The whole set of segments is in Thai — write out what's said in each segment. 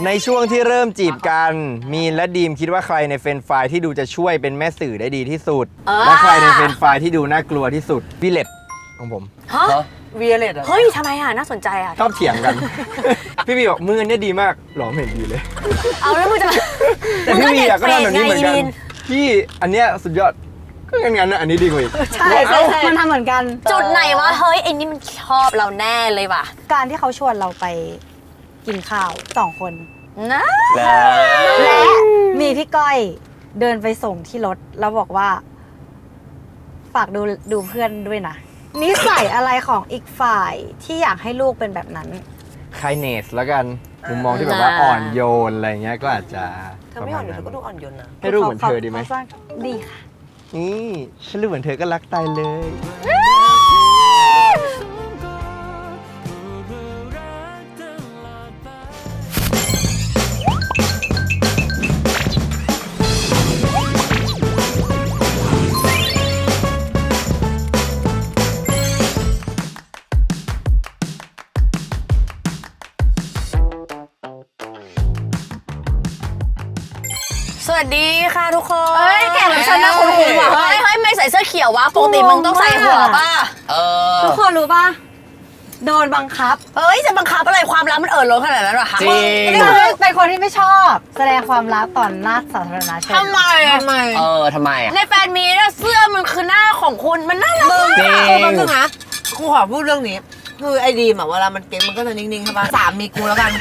ในช่วงที่เริ่มจีบกันมีนและดีมคิดว่าใครในเฟรนด์ไฟล์ที่ดูจะช่วยเป็นแม่สื่อได้ดีที่สุดและใครในเฟรนด์ไฟล์ที่ดูน่ากลัวที่สุดวิเลตของผม ฮะ เวียเลต เฮ้ยทำไมอ่ะน่าสนใจอ่ะ ชอบเถียงกัน พี่บีบอกมือเนี่ยดีมากหลอมเห็นดีเลย เอาแล้วมึงจะ แต่พี่บีก็ทำแบบนี้เหมือนกัน ไง พี่อันเนี้ยสุดยอดก็งั้นนะอันนี้ดีกว่าอีก ใช่มันทำเหมือนกัน จุดไหนวะเฮ้ยไอ้นี่มันชอบเราแน่เลยว่ะ การที่เขาชวนเราไปกินข้าว2 คน นะ และมีพี่ก้อยเดินไปส่งที่รถแล้วบอกว่า ฝากดูเพื่อนด้วยนะนิสัยอะไรของอีกฝ่ายที่อยากให้ลูกเป็นแบบนั้น ไคเนสแล้วกันมุมมองที่แบบว่าอ่อนโยนอะไรเงี้ยก็อาจจะ เธอไม่อ่อนโยนเธอก็ดูอ่อนโยนนะ ให้ลูกเหมือนเธอดีไหม ดีค่ะ นี่ถ้าลูกเหมือนเธอก็รักตายเลย สวัสดีค่ะทุกคน เอ้ยแขกรับเชิญน่าคุ้นๆว่ะ เฮ้ยไม่ใส่เสื้อเขียววะปกติมึงต้องใส่หัวป่ะ ทุกคนรู้ป่ะ โดนบังคับ เฮ้ยจะบังคับอะไรความรักมันล้นขนาดนั้นเหรอคะ จริง เป็นคนที่ไม่ชอบ แสดงความรักต่อหน้าสาธารณชน ทำไม ทำไม ทำไมอ่ะ ในแฟนมีเนี่ยเสื้อมันคือหน้าของคุณมันน่ารัก จริง คือแป๊บนึงนะกูขอพูดเรื่องนี้ คือไอดีมอะเวลามันเก๊กมันก็จะนิ่งๆใช่ปะสามีกูแล้วกัน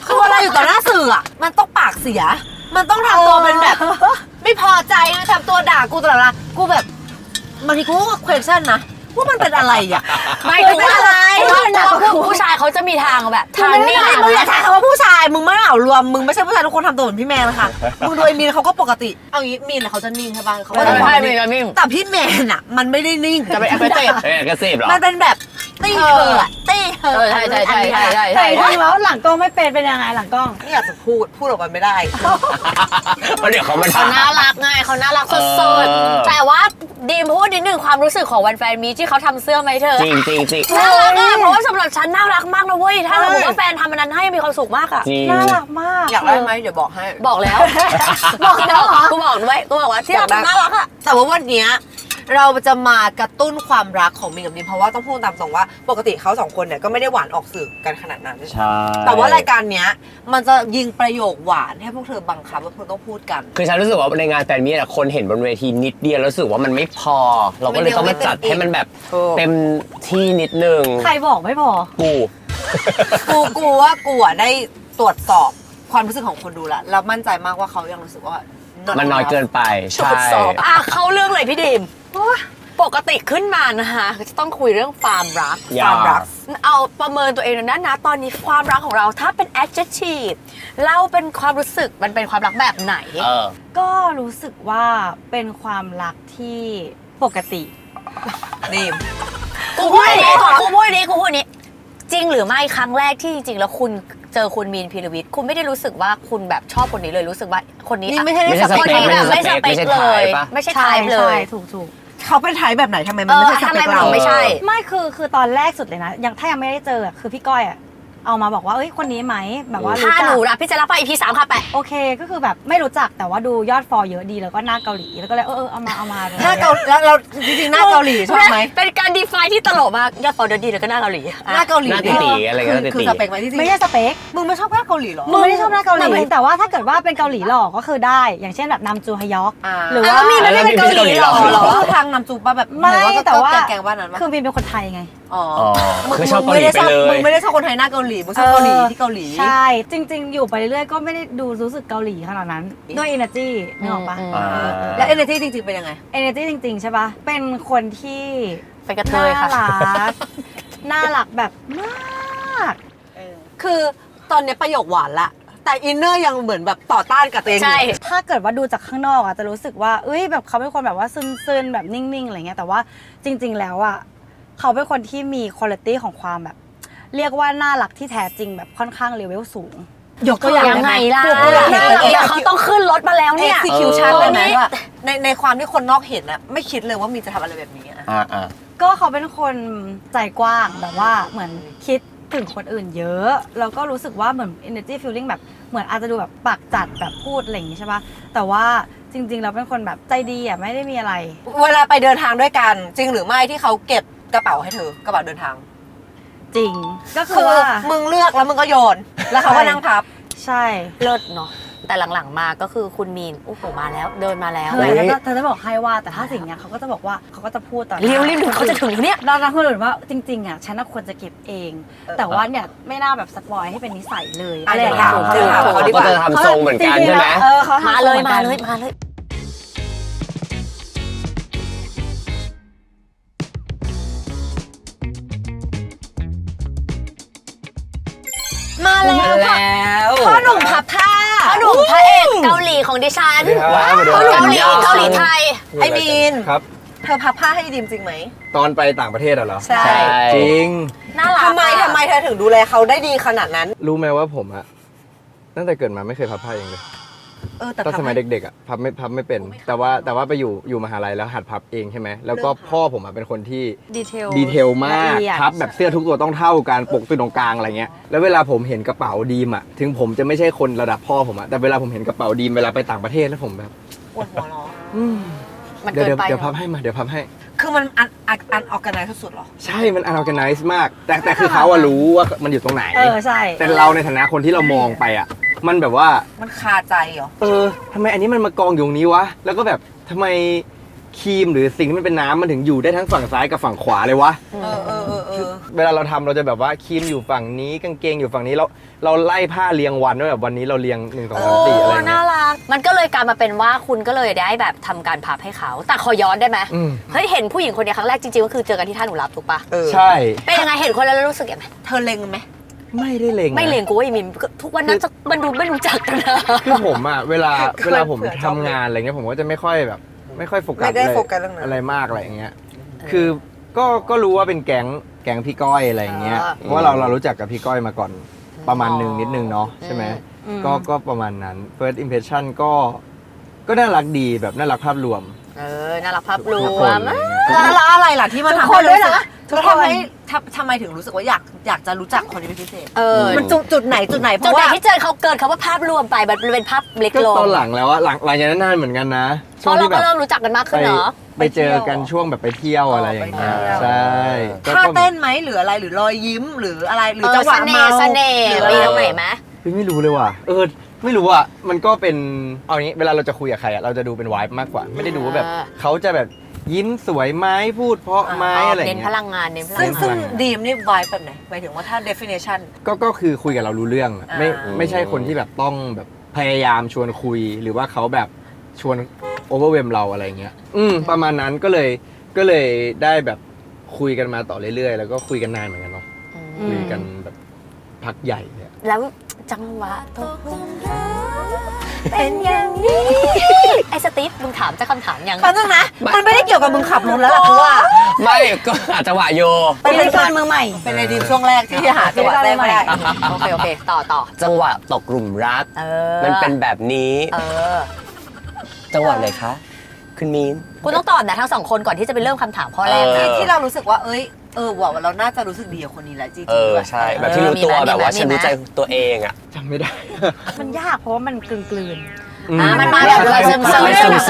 คือเวลาอยู่ต่อหน้าสื่ออะมันต้องปากเสีย มันต้องทำตัวเป็นแบบ ไม่พอใจมันทำตัวด่ากูตลอดเวลากูแบบบางทีกูก็ question นะว่ามันเป็นอะไรอะ ไม่ถึงว่าอะไรผู้ชายเขาจะมีทางแบบทางนี้ มึงอย่าใช้คำว่าผู้ชาย มึงไม่เอารวม มึงไม่ใช่ผู้ชายทุกคนทำตัวเหมือนพี่แมนนะคะ มึงดูไอ้มีนเขาก็ปกติ เอางี้มีนอะเขาจะนิ่งใช่ปะเขาก็จะ ใช่ไม่ก็นิ่ง แต่พี่แมนอะมันไม่ได้นิ่ง จะเป็นแอคเซป ก็เสพเหรอ มันเป็นแบบตี้เธออะตี้เธอ ใช่ใช่ใช่ใช่ใช่ แต่จริงแล้วหลังกล้องไม่เป็นยังไงหลังกล้อง ไม่อยากจะพูดออกมาไม่ได้ เพราะเดี๋ยวเขามา เขา ถาม น่ารักไงเขาน่ารักสุด เออ ๆแต่ว่าดีมพูดนิดหนึ่งความรู้สึกของวันแฟนมีที่เขาทำเสื้อไหมเธอ จริงจริงจริง น่ารักอะเพราะว่าสำหรับฉันน่ารักมากนะเว้ยถ้าสมมติว่าแฟนทำอันนั้นให้มีความสุขมากอะ จริง น่ารักมาก อยากได้ไหมเดี๋ยวบอกให้ บอกแล้ว บอกแล้วเหรอกูบอกด้วยกูบอกว่าที่เราน่ารักอะ แต่ว่าวันเนี้ยเราจะมากระตุ้นความรักของมินกับนิมเพราะว่าต้องพูดตามตรงว่าปกติเขาสองคนเนี่ยก็ไม่ได้หวานออกสื่อกันขนาดนั้น ใช่ แต่ว่ารายการเนี้ยมันจะยิงประโยคหวานให้พวกเธอบังคับว่าพวกต้องพูดกัน คือฉันรู้สึกว่าในงานแฟนมีตคนเห็นบนเวทีนิดเดียวแล้วรู้สึกว่ามันไม่พอ เราก็เลยต้องมาจัดให้มันแบบ ถูก เต็มที่นิดนึง ใครบอกไม่พอ กู ว่ากูอะได้ตรวจสอบความรู้สึกของคนดูละแล้วมั่นใจมากว่าเขายังรู้สึกว่า not มันน้อยเกินไป ตรว ใช่ จสอบเข้าเรื่องเลยพี่ดีมปกติขึ้นมานะคะจะต้องคุยเรื่องความรัก อย่า ความรัก เอาประเมินตัวเองหน่อยนะตอนนี้ความรักของเราถ้าเป็น adjective เราเป็นความรู้สึกมันเป็นความรักแบบไหน ก็รู้สึกว่าเป็นความรักที่ปกติ นิม กูพูดอย่างนี้กูพูดอย่างนี้จริงหรือไม่ครั้งแรกที่จริงๆแล้วคุณเจอคุณมีนพีรวิทย์คุณไม่ได้รู้สึกว่าคุณแบบชอบคนนี้เลยรู้สึกว่าคนนี้ นี่ไม่ใช่ ไม่ใช่ส คน เปค นี้แบบไม่สเปคเลย ไม่ใช่ไทป์เลย ถูก เขาเป็นไทป์แบบไหนทำไมมันไม่ใช่ส ทำ เป ไม ค มัน เรา ถึงไม่ใช่ ไม่คือตอนแรกสุดเลยนะยังถ้ายังไม่ได้เจอคือพี่ก้อยอะเอามาบอกว่าเอ้ยคนนี้ไหมแบบว่ารู้ ถ้า จั ห ก นูนะพี่จะรับไป EP 3ค่ะแปะ โอเคก็คือแบบไม่รู้จักแต่ว่าดูยอดฟอลเยอะดีแล้วก็หน้าเกาหลีแล้วก็เลยเอามา หน้าเกาแล้วเราจริงๆหน้าเกาหลีชอบไหม เป็นการ define ที่ตลกมากยอดฟอลเดอร์ดีแล้วก็หน้าเกาหลี หน้าเกาหลี หน้าตีๆอะไรเงี้ยหน้าตีๆ คือสเปคไหมที่จริง ไม่ใช่สเปค มึงไม่ชอบหน้าเกาหลีเหรอ มึงไม่ได้ชอบหน้าเกาหลีแต่ว่าถ้าเกิดว่าเป็นเกาหลีหล่อก็คือได้ อย่างเช่นแบบนำจูฮยอก หรือว่า แล้วมีไม่ได้เป็นเกาหลีหรอ คือทางนำจูปะแบบ ไม่แต่ว่า แกงบ้านนั้นปะ คือบินเป็นคนไทยไง อ๋อ คือชอบเกาหลีไปเลย มึงไม่ได้ชอบคนไทยหน้าเกาหลีมึงชอบเกาหลีที่เกาหลี ใช่จริง ๆ อยู่ไปเรื่อยๆก็ไม่ได้ดูรู้สึกเกาหลีขนาดนั้นด้วย energy นึกออกปะ แล้วเอเนจีจริงๆเป็นยังไง energy จริง ๆ ใช่ปะเป็นคนที่ เป็นกระเท น่าย ค่ะ รักน่ารักแบบมาก คือตอนนี้ประโยคหวานละแต่อินเนอร์ยังเหมือนแบบต่อต้านกับตัวเองอยู่ ใช่ ถ้าเกิดว่าดูจากข้างนอกอ่ะจะรู้สึกว่าเอ้ยแบบเขาเป็นคนแบบว่าซึนๆแบบนิ่งๆอะไรเงี้ยแต่ว่าจริง ๆ แล้วอ่ะเขาเป็นคนที่มีคุณภาพของความแบบ เรียกว่าน่ารักที่แท้จริงแบบค่อนข้างเลเวลสูง ยกตัวอย่าง ยังไงล่ะ พูดอย่าง เดี๋ยวเขาต้องขึ้นรถมาแล้วเนี่ย execution ได้ไหมว่าในความที่คนนอกเห็นอะไม่คิดเลยว่ามีจะทำอะไรแบบนี้อะ ก็เขาเป็นคนใจกว้างแบบว่าเหมือนคิดถึงคนอื่นเยอะแล้วก็รู้สึกว่าเหมือน energy feeling แบบ เหมือนอาจจะดูแบบปากจัดแบบพูดอะไรอย่างงี้ใช่ปะแต่ว่าจริงๆเราเป็นคนแบบใจดีอ่ะไม่ได้มีอะไร เวลาไปเดินทางด้วยกันจริงหรือไม่ที่เขาเก็บกระเป๋าให้เธอกระเป๋าเดินทาง จริงก็คื คือ อ ว่า มึงเลือกแล้วมึงก็โยน แล้วเขาก็นั่งพับ ใช่ เลิศเนาะแต่หลังๆมาก็คือคุณมีนโอ้โหมาแล้วเดินมาแล้ว เธอจะบอกให้ว่าแต่ถ้าสิ่งเนี้ยเขาก็จะบอกว่าเขาก็จะพูดตอน เรียวๆเขาจะถึงเนี่ย เราคนอื่นว่าจริงๆอ่ะฉันน่ะควรจะเก็บเอง แต่ว่าเนี่ยไม่น่าแบบสปอยให้เป็นนิสัยเลย อ่ะ อะไรอย่างเงี้ย เดี๋ยวถาม เขาก็จะทำทรงเหมือนกันใช่ไหม เออเขาทำ มาเลย ทรงห มา อน เล กัน ยมาเลย มาแล้วค่ะ แล้ว พ่อหนุ่มพับผ้า พ่อหนุ่มพระเอกเกาหลีของดิฉัน ว้าว พ่อหนุ่มเกาหลีไทย ไอ้มีน ครับ เธอพับผ้าให้ดีมจริงไหม ตอนไปต่างประเทศเหรอ ใช่ จริง น่ารัก ทำไมเธอถึงดูแลเขาได้ดีขนาดนั้น รู้ไหมว่าผมอะตั้งแต่เกิดมาไม่เคยพับผ้าเองเลย แต่ ตอนสมัยเด็กๆอะพับไม่เป็น แต่ว่าไปอยู่มหาลัยแล้วหัดพับเองใช่ไหมแล้วก็พ่อผมอะเป็นคนที่ ดีเทล มาก ละเอียด พับแบบเสื้อทุกตัวต้องเท่ากันปกตรงกลางอะไรเงี้ยแล้วเวลาผมเห็นกระเป๋าดีมอะถึงผมจะไม่ใช่คนระดับพ่อผมอะแต่เวลาผมเห็นกระเป๋าดีมเวลาไปต่างประเทศแล้วผมแบบ ปวดหัวเนาะ มัน เดี๋ยว เกินไป เดี๋ยวพับให้มาเดี๋ยวพับให้ คือมันอันออกกันไหนสุดๆหรอ ใช่มัน unorganized มาก แต่คือเขาอะรู้ว่ามันอยู่ตรงไหน ใช่ แต่เราในฐานะคนที่เรามองไปอะมันแบบว่า มันคาใจเหรอ ทำไมอันนี้มันมากองอยู่ตรงนี้วะ แล้วก็แบบทำไมครีมหรือสิ่งที่มันเป็นน้ำมันถึงอยู่ได้ทั้งฝั่งซ้ายกับฝั่งขวาเลยวะ เออ เวลาเราทำเราจะแบบว่าครีมอยู่ฝั่งนี้กางเกงอยู่ฝั่งนี้เราไล่ผ้าเรียงวันว่าแบบวันนี้เราเรียง1 2 3 4อะไร โอ้ เงี้ น่าย รักมันก็เลยกลายมาเป็นว่าคุณก็เลยได้แบบทำการพับให้เขา แต่ขอย้อนได้ไหม อืม เฮ้ยเห็นผู้หญิงคนเนี้ยครั้งแรกจริงๆก็คือเจอกันที่ท่าหนูรับถูกปะ ใช่ เป็นยังไงเห็นคนแล้วรู้สึกยังไง เธอเล็งไหม ไม่ได้เล็งนะ ไม่เลงกูว่าอีมินทุกวันนั้นจะมันดูไม่รู้จักกันนะ คือผมอะเวลาผม เผื่อ ทำงานอะไรเงี้ยผมก็จะไม่ค่อยโฟกัส ไม่ได้โฟกัสเรื่องนั้น อะไรมากอะไรอย่างเงี้ยคือก็รู้ว่าเป็นแก๊งพี่ก้อยอะไรอย่างเงี้ยเพราะว่าเรารู้จักกับพี่ก้อยมาก่อนประมาณนิดนึงเนาะใช่ไหมก็ประมาณนั้น first impression ก็น่ารักดีแบบน่ารักภาพรวม น่ารักภาพร ทุก ว คน ม อะไรเงี้ย แล้วอะไรล่ะที่มันทำ ทุกค ให้ นด้วยนะ ทุกทำไมทำไมถึงรู้สึกว่าอยากจะรู้จักคนนี้เป็นพิเศษ มันจุดไหนเพ จุด ราะ ไหน ว่า ที่เจอเขาเกิดคำว่าภาพรวมไปมันเป็นภาพเล็ก ก็ ลง ตอนหลังแล้วอะหลังจากนั้นนานเหมือนกันนะ เพราะเราก็เริ่มรู้จักกันมากขึ้นเนาะ ไปเจอกันช่วงแบบไปเที่ยวอะไรอย่างเงี้ย ไปเที่ยว ใช่ก็ ท่าเต้นไหมหรืออะไรหรือรอยยิ้มหรืออะไรหรือจังหวะเมา เสน่ห์ หรือ มีตรง อะไร ไหนไหม ไม่รู้เลยว่ะไม่รู้อ่ะมันก็เป็นเอางี้เวลาเราจะคุยกับใครอะเราจะดูเป็นวายมากกว่า ไม่ได้ดูว่าแบบเขาจะแบบยิ้มสวยไหมพูดเพราะไหมอะไรอย่าง เน้น เงี้ พ ย ลังงานเน้นพลั ซึ่ง ง ซึ่ง งาน ดีมนี่วายแบบไหนหมายถึงว่าถ้า definition ก็คือคุยกับเรารู้เรื่องอะไม่ใช่คนที่แบบต้องแบบพยายามชวนคุยหรือว่าเขาแบบชวนโอเวอร์เวมเราอะไรเงี้ยประมาณนั้นก็เลยได้แบบคุยกันมาต่อเรื่อยๆ แล้วก็คุยกันนานเหมือนกันเนาะคุยกันแบบพักใหญ่เนี่ย แล้วจังหวะตกหลุมรักเป็นอย่างนี้ ไอ้สตีฟมึงถามจะคำถามยัง แป๊บนึงนะ มันไม่ได้เกี่ยวกับมึงขับรถแล้วล่ะกูว่า ไม่ก็อาจจะหวะโย เป็นรายการมือใหม่ เป็นไอดีมช่วงแรกที่หาจังหวะแรกไม่ได้ โอเคต่อ จังหวะตกหลุมรัก มันเป็นแบบนี้ จังหวะไหนคะ คุณมีน คุณต้องตอบนะทั้งสองคนก่อนที่จะไปเริ่มคำถามข้อแรกนะ ที่เรารู้สึกว่าว่าเราน่าจะรู้สึกดีกับคนนี้แหละจริงๆด้วย ใช่ แบบที่รู้ตัวแบบว่าฉันรู้ใจตัวเองอ่ะ จำไม่ได้ มันยากเพราะว่ามันกลืน มันมาแบบเลยซึม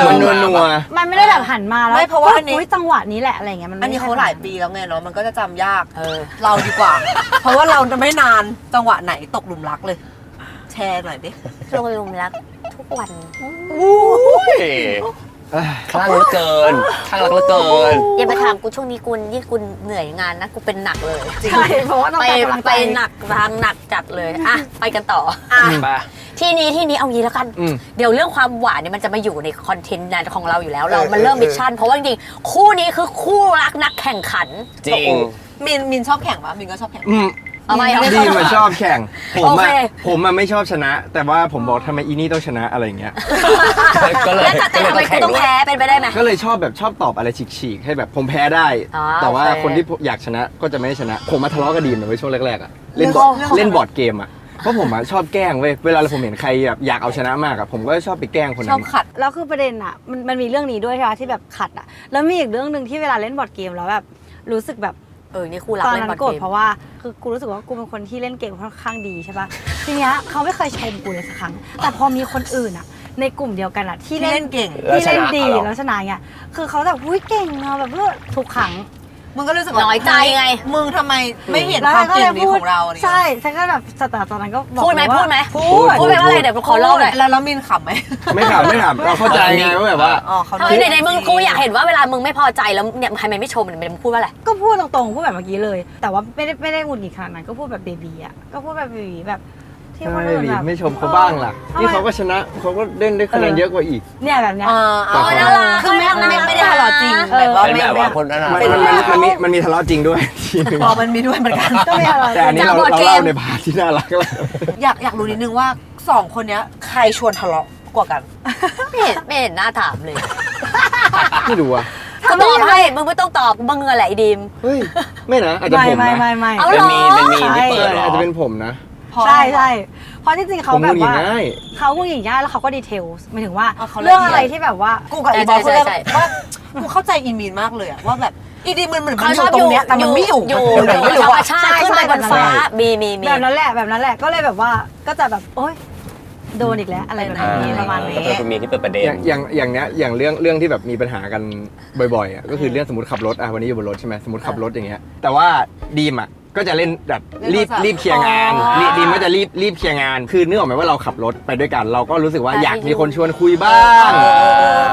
มันนัว ๆมันไม่ได้แบบหันมาแล้ว ไม่เพราะว่าอันนี้ อุ๊ยจังหวะนี้แหละอะไรเงี้ยมัน อัน ไม่ นี้ ใช่ เขาหลายปีแล้วไงเนาะมันก็จะจำยาก ๆ เราดีกว่า เพราะว่าเราจะไม่นานจังหวะไหนตกหลุมรักเลย แชร์หน่อยดิ ลงลุมรักทุกวัน คลั่งเหลือเกินคลั่งรักเหลือเกิน อย่าไปถามกูช่วงนี้กูยิ่งกูเหนื่อยงานนะกูเป็นหนักเลย ใช่เพราะว่าต้อง ไป การกำลังใจ ไปหนักทางหนักจัดเลยอ่ะไปกันต่อ ไป ที่นี้เอางี้แล้วกัน เดี๋ยวเรื่องความหวานเนี่ยมันจะมาอยู่ในคอนเทนต์นั้นของเราอยู่แล้วเรามันเริ่มมิชชั่นเพราะว่าจริงๆคู่นี้คือคู่รักนักแข่งขัน จริง มินชอบแข่งปะมินก็ชอบแข่ง เอาไม่ ดีมันชอบแข่ง โอเค ผมไม่ชอบชนะ แต่ว่าผมบอกทำไมอีนี่ต้องชนะอะไรอย่างเงี้ย ก็เลย แล้วแต่ทำไมกูต้องแพ้เป็นไปได้ไหม ก็เลยชอบตอบอะไรฉีกๆให้แบบผมแพ้ได้ อ๋อ แต่ว่า โอเค คนที่อยากชนะก็จะไม่ได้ชนะ ผมมาทะเลาะกับดีมในช่วงแรกๆอะเล่น เรื่อง บอร์ดเกมอะเพราะผมอะชอบแกล้งเว้ยเวลาผมเห็นใครแบบอยากเอาชนะมากอะผมก็ชอบไปแกล้งคน ชอ นั้ บ น ขัด แล้วคือประเด็นอ่ะมันมีเรื่องนี้ด้วยใช่ไหมที่แบบขัดอ่ะแล้วมีอีกเรื่องหนึ่งที่เวลาเล่นบอร์ดเกมแล้วแบบรู้สึกแบบ นี่คู่รัก ตอน เล่น นั้ บอร์ น ด โกรธ เกม เพราะว่าคือกูรู้สึกว่ากูเป็นคนที่เล่นเกมค่อนข้างดีใช่ปะทีเนี้ยเขาไม่เคยชมกูเลยสักครั้ง แต่พอมีคนอื่นอะในกลุ่มเดียวกันอะที่ ที่เล่นเก่ง ที่เล่นดี แล้วชนะเหรอ แล้วชนะเงี้ยคือเขาแบบอุ้ยเก่งอะแบบว่าทุกครั้ง มึงก็รู้สึกว่า น้อยใจไง มึงทำไมไม่เห็น แล้ว ความ ก็ เก่ เล ง ย นี้ พู ข ด องเราเนี่ย ใช่ฉันก็แบบสตาร์ตอนนั้นก็บอก พูดไหม เลยว่า พูดไหม พู พูดไปว่าอะไรเดี๋ยวขอเล่าหน่อย แล้วมินขำไหม ไม่ถามเราเข้าใจไงว่าแบบว่า อ๋อเขา ทำไมไหนๆมึงกูอยากเห็นว่าเวลามึงไม่พอใจแล้วเนี่ยใครไม่ชมเนี่ยมึงพูดว่าอะไร ก็พูดตรงๆพูดแบบเมื่อกี้เลย แต่ว่าไม่ได้หงุดหงิดขนาดนั้นก็พูดแบบเบบีอะก็พูดแบบเบบีแบบที่คน ใช่ อื่น ดิ แบบ ไม่ชมเขาบ้างล่ะ ทำไม นี่เขาก็ชนะเขาก็เล่นได้คะแนนเยอะกว่าอีก เนี่ยแบบเนี้ย น่ารัก คือไม่ได้ทะเลาะจริง เออ แบบว่า เป็น ไม่ แบบว่าคนนั้น มันมีทะเลาะจริงด้วยทีนึง อ๋อมันมีด้วยเหมือนกัน ก็ไม่อะไร แต่อันนี้เราเล่าในพาร์ทที่น่ารักแล้ว อยากรู้นิดนึงว่าสองคนเนี้ยใครชวนทะเลาะกว่ากัน ไม่เห็นหน้าถามเลย ไม่รู้อ่ะ ก็ตอบให้มึงไม่ต้องตอบมึงอะไรไอ้ดิม เฮ้ยไม่นะอาจจะผมนะ ไม่ เอา เป็นมีนที่เปิดเหรอ อาจจะเป็นผมนะ ใช่เพราะจริงๆเขา ผม แบ หงุ บ ดหงิด ว่า ง่าย เขาหงุดหงิดง่ายแล้วเขาก็ดีเทลหมายถึงว่า เขาละเอียด เรื่องอะไรที่แบบว่า กูกับอีบอล ใช่ เขาเรียก ใช่ ว่ากูเข้าใจอีมีนมากเลยอะว่าแบบอีดีมันเหมือนมัน เขา อ ชอยู่ บ ตรงเนี้ยแต่มันไม่อยู่ อยู่ มันไม่ ธ รู้ รรม อะ ชาติขึ้นไปบนฟ้ามี แบบนั้นแหละก็เลยแบบว่าก็จะแบบโอ๊ยโดนอีกแล้วอะไรแบบนี้ประมาณนี้ ก็เป็นคุณมีนที่เปิดประเด็น อย่างเนี้ยอย่างเรื่องที่แบบมีปัญหากันบ่อยๆอ่ะก็คือเรื่องสมมติขับรถอ่ะวันนี้อยู่บนรถใช่ไหมสมมติขับรถอย่างเงี้ยแต่ว่าดีมอ่ะก็จะเล่นแบบรีบเคลียร์งานดีมก็จะรีบเคลียร์งานคือนึกออกไหมว่าเราขับรถไปด้วยกัน เราก็รู้สึกว่าอยากมีคนชวนคุยบ้าง